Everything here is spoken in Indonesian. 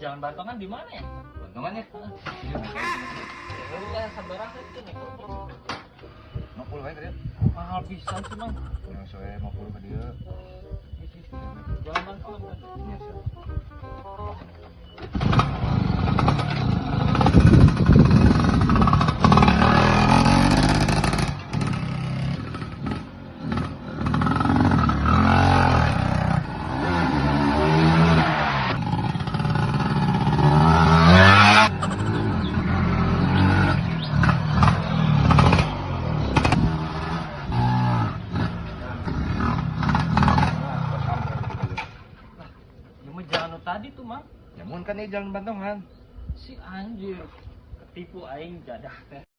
Jalan Bantongan di mana ya? Bantungannya. Ya udah sabar itu nih. Mau pulang aja dia. Mahal pisan sih, Mang. Yang saya mau pulang ke dia. Jalan Bantongan. Iya, siap. Ya mah jalan tadi tuh, Mang. Ya mun kan ini jalan Bantongan. Si anjir. Ketipu aing jadah teh.